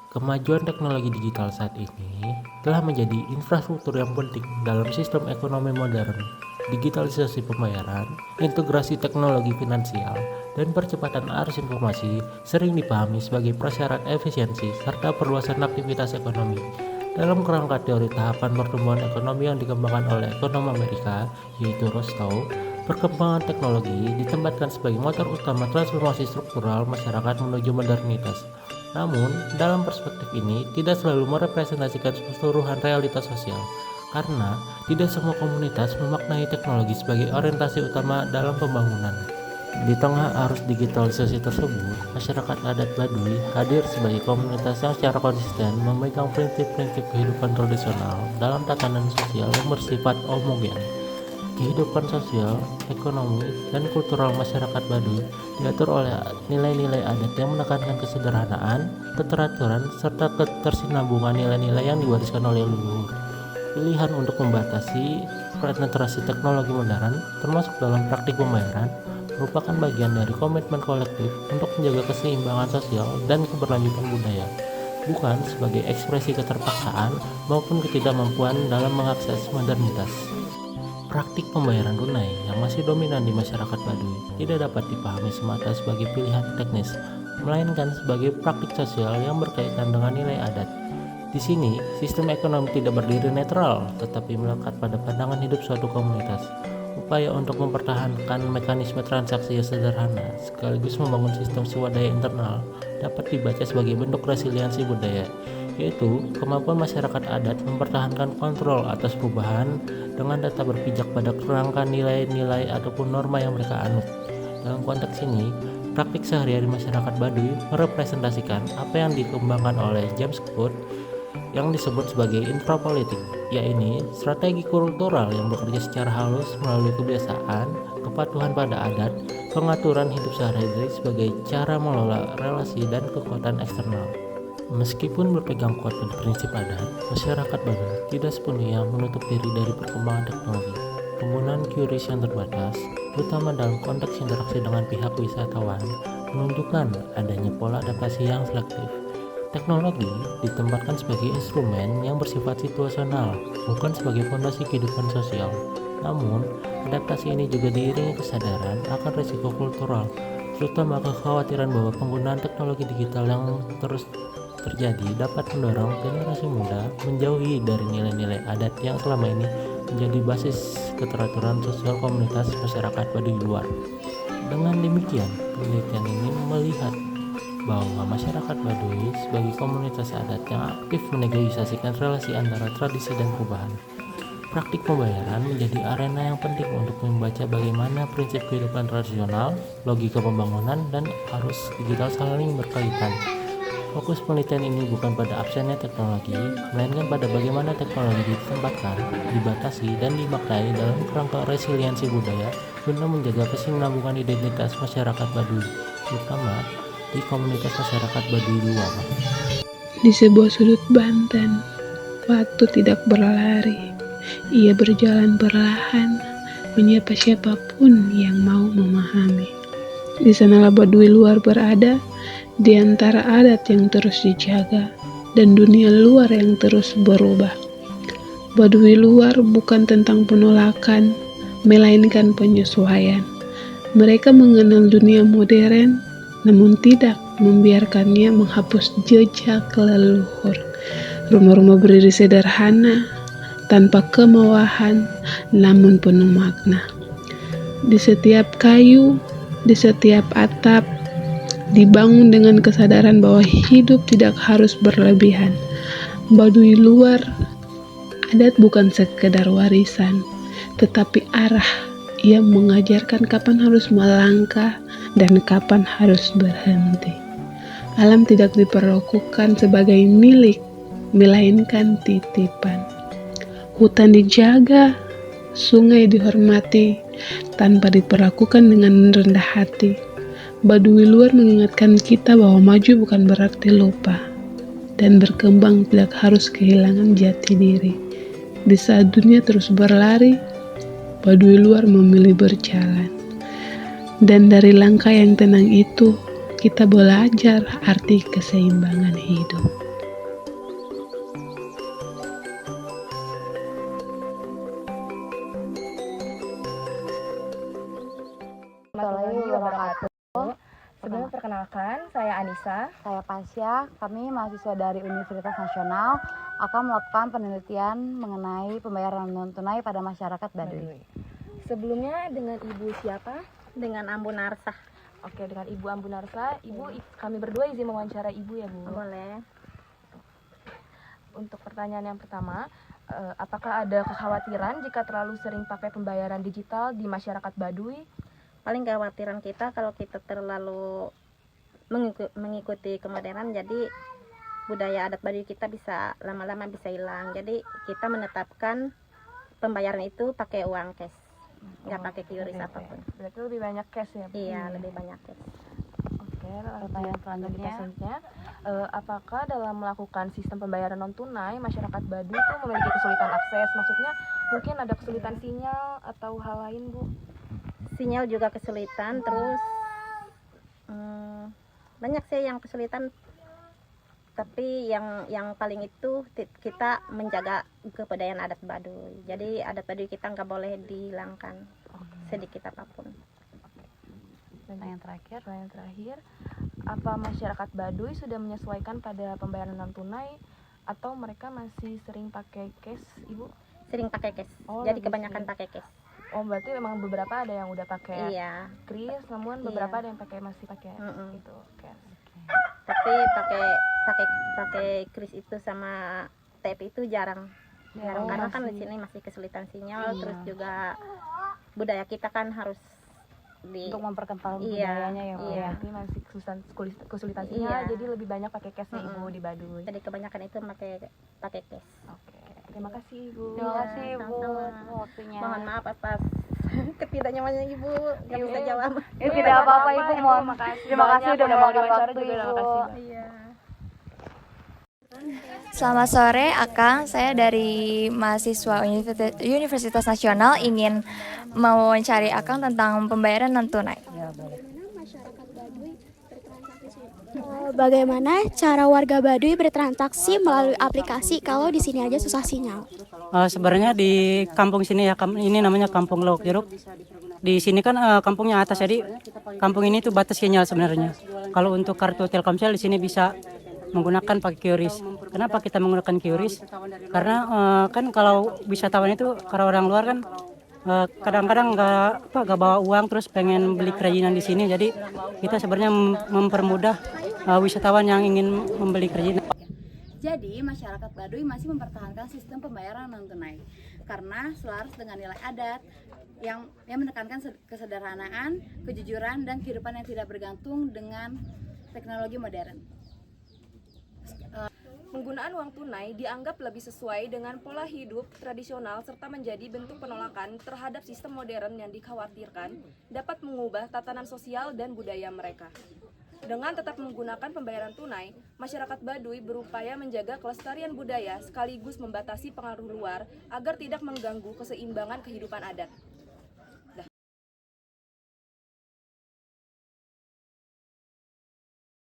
Kemajuan teknologi digital saat ini telah menjadi infrastruktur yang penting dalam sistem ekonomi modern. Digitalisasi pembayaran, integrasi teknologi finansial, dan percepatan arus informasi sering dipahami sebagai prasyarat efisiensi serta perluasan aktivitas ekonomi. Dalam kerangka teori tahapan pertumbuhan ekonomi yang dikembangkan oleh ekonom Amerika, yaitu Rostow, perkembangan teknologi ditempatkan sebagai motor utama transformasi struktural masyarakat menuju modernitas. Namun, dalam perspektif ini tidak selalu merepresentasikan keseluruhan realitas sosial, karena tidak semua komunitas memaknai teknologi sebagai orientasi utama dalam pembangunan. Di tengah arus digitalisasi tersebut, masyarakat adat Baduy hadir sebagai komunitas yang secara konsisten memegang prinsip-prinsip kehidupan tradisional dalam tatanan sosial yang bersifat homogen. Kehidupan sosial, ekonomi, dan kultural masyarakat Baduy diatur oleh nilai-nilai adat yang menekankan kesederhanaan, keteraturan, serta ketersinambungan nilai-nilai yang diwariskan oleh leluhur. Pilihan untuk membatasi penetrasi teknologi modern, termasuk dalam praktik pembayaran, merupakan bagian dari komitmen kolektif untuk menjaga keseimbangan sosial dan keberlanjutan budaya, bukan sebagai ekspresi keterpaksaan maupun ketidakmampuan dalam mengakses modernitas. Praktik pembayaran tunai yang masih dominan di masyarakat Baduy tidak dapat dipahami semata sebagai pilihan teknis, melainkan sebagai praktik sosial yang berkaitan dengan nilai adat. Di sini, sistem ekonomi tidak berdiri netral, tetapi melekat pada pandangan hidup suatu komunitas. Upaya untuk mempertahankan mekanisme transaksi yang sederhana, sekaligus membangun sistem swadaya internal, dapat dibaca sebagai bentuk resiliensi budaya, yaitu kemampuan masyarakat adat mempertahankan kontrol atas perubahan dengan tetap berpijak pada kerangka nilai-nilai ataupun norma yang mereka anut. Dalam konteks ini, praktik sehari-hari masyarakat Baduy merepresentasikan apa yang dikembangkan oleh James Code yang disebut sebagai infrapolitik, yaitu strategi kultural yang bekerja secara halus melalui kebiasaan, kepatuhan pada adat, pengaturan hidup sehari-hari sebagai cara mengelola relasi dan kekuatan eksternal. Meskipun berpegang kuat pada prinsip adat, masyarakat Baduy tidak sepenuhnya menutup diri dari perkembangan teknologi. Penggunaan QRIS yang terbatas, terutama dalam konteks interaksi dengan pihak wisatawan, menunjukkan adanya pola adaptasi yang selektif. Teknologi ditempatkan sebagai instrumen yang bersifat situasional, bukan sebagai fondasi kehidupan sosial. Namun, adaptasi ini juga diiringi kesadaran akan risiko kultural, terutama kekhawatiran bahwa penggunaan teknologi digital yang terus terjadi dapat mendorong generasi muda menjauhi dari nilai-nilai adat yang selama ini menjadi basis keteraturan sosial komunitas masyarakat Baduy luar. Dengan demikian, penelitian ini melihat bahwa masyarakat Baduy sebagai komunitas adat yang aktif menegosiasikan relasi antara tradisi dan perubahan. Praktik pembayaran menjadi arena yang penting untuk membaca bagaimana prinsip kehidupan tradisional, logika pembangunan, dan arus digital saling berkaitan. Fokus penelitian ini bukan pada absennya teknologi, melainkan pada bagaimana teknologi ditempatkan, dibatasi, dan dimaknai dalam kerangka resiliensi budaya guna menjaga kesinambungan identitas masyarakat Baduy, terutama di komunitas masyarakat Baduy luar. Di sebuah sudut Banten, waktu tidak berlari. Ia berjalan perlahan, menyapa siapapun yang mau memahami. Di sanalah Baduy luar berada, di antara adat yang terus dijaga dan dunia luar yang terus berubah. Baduy luar bukan tentang penolakan, melainkan penyesuaian. Mereka mengenal dunia modern, namun tidak membiarkannya menghapus jejak leluhur. Rumah-rumah berdiri sederhana, tanpa kemewahan, namun penuh makna. Di setiap kayu, di setiap atap, dibangun dengan kesadaran bahwa hidup tidak harus berlebihan. Baduy luar, adat bukan sekedar warisan, tetapi arah yang mengajarkan kapan harus melangkah dan kapan harus berhenti. Alam tidak diperlakukan sebagai milik, melainkan titipan. Hutan dijaga, sungai dihormati, tanpa diperlakukan dengan rendah hati. Baduy luar mengingatkan kita bahwa maju bukan berarti lupa, dan berkembang tidak harus kehilangan jati diri. Di saat dunia terus berlari, Baduy luar memilih berjalan. Dan dari langkah yang tenang itu, kita belajar arti keseimbangan hidup. Perkenalkan, saya Anissa. Saya Pasya, kami mahasiswa dari Universitas Nasional akan melakukan penelitian mengenai pembayaran non-tunai pada masyarakat Baduy. Sebelumnya dengan Ibu siapa? Dengan Ambu Narsah. Oke, dengan Ibu Ambu Narsa. Kami berdua izin mewawancara Ibu ya, Bu. Boleh. Untuk pertanyaan yang pertama, apakah ada kekhawatiran jika terlalu sering pakai pembayaran digital di masyarakat Baduy? Paling kekhawatiran kita kalau kita terlalu mengikuti kemodernan, jadi budaya adat Baduy kita bisa lama-lama bisa hilang. Jadi kita menetapkan pembayaran itu pakai uang cash, nggak pakai QRIS apapun. Berarti lebih banyak cash ya, Bu? Iya, lebih banyak cash. Oke, pertanyaan selanjutnya, apakah dalam melakukan sistem pembayaran non tunai masyarakat Baduy itu memiliki kesulitan akses? Maksudnya mungkin ada kesulitan sinyal atau hal lain, Bu? Sinyal juga kesulitan, terus banyak sih yang kesulitan. Tapi yang paling itu kita menjaga kebudayaan adat Baduy. Jadi adat Baduy kita nggak boleh dihilangkan sedikit apapun. Pertanyaan terakhir, apa masyarakat Baduy sudah menyesuaikan pada pembayaran non tunai atau mereka masih sering pakai cash, Ibu? Sering pakai cash. Oh, jadi lebih kebanyakan sering. pakai cash. Oh, berarti memang beberapa ada yang udah pakai Iya. kris, namun beberapa ada yang masih pakai itu cash. Tapi pakai kris itu sama tape itu jarang karena kan di sini masih kesulitan sinyal. Terus juga budaya kita kan harus Untuk memperkenalkan Iya, budayanya ya, Bu. iya. Berarti masih kesulitan sinyal, Iya. jadi lebih banyak pakai cash ya, Ibu, di Baduy. jadi kebanyakan itu pakai cash. Oke, terima kasih, Ibu. Terima kasih, Bu, sama-sama. waktunya. Mohon maaf atas ketidaknyamanannya Ibu, nggak bisa jawab. Tidak apa-apa, Ibu. Mohon Terima kasih udah banyak meluangkan waktu, waktu, juga. Ibu. Terima kasih, Mbak. Iya. Selamat sore, Akang. Saya dari mahasiswa Universitas Nasional ingin mewawancari Akang tentang pembayaran non tunai. Bagaimana cara warga Baduy bertransaksi melalui aplikasi kalau di sini aja susah sinyal? Sebenarnya di kampung sini ya, ini namanya Kampung Lauk Jeruk. Di sini kan kampungnya atas, jadi kampung ini tuh batas sinyal sebenarnya. Kalau untuk kartu Telkomsel di sini bisa menggunakan pakai QRIS. Kenapa kita menggunakan QRIS? Karena kan kalau wisatawan itu, kalau orang luar kan kadang-kadang nggak bawa uang, terus pengen beli kerajinan di sini. Jadi kita sebenarnya mempermudah wisatawan yang ingin membeli kerajinan. Jadi masyarakat Baduy masih mempertahankan sistem pembayaran non tunai karena selaras dengan nilai adat yang menekankan kesederhanaan, kejujuran, dan kehidupan yang tidak bergantung dengan teknologi modern. Penggunaan uang tunai dianggap lebih sesuai dengan pola hidup tradisional serta menjadi bentuk penolakan terhadap sistem modern yang dikhawatirkan dapat mengubah tatanan sosial dan budaya mereka. Dengan tetap menggunakan pembayaran tunai, masyarakat Baduy berupaya menjaga kelestarian budaya sekaligus membatasi pengaruh luar agar tidak mengganggu keseimbangan kehidupan adat.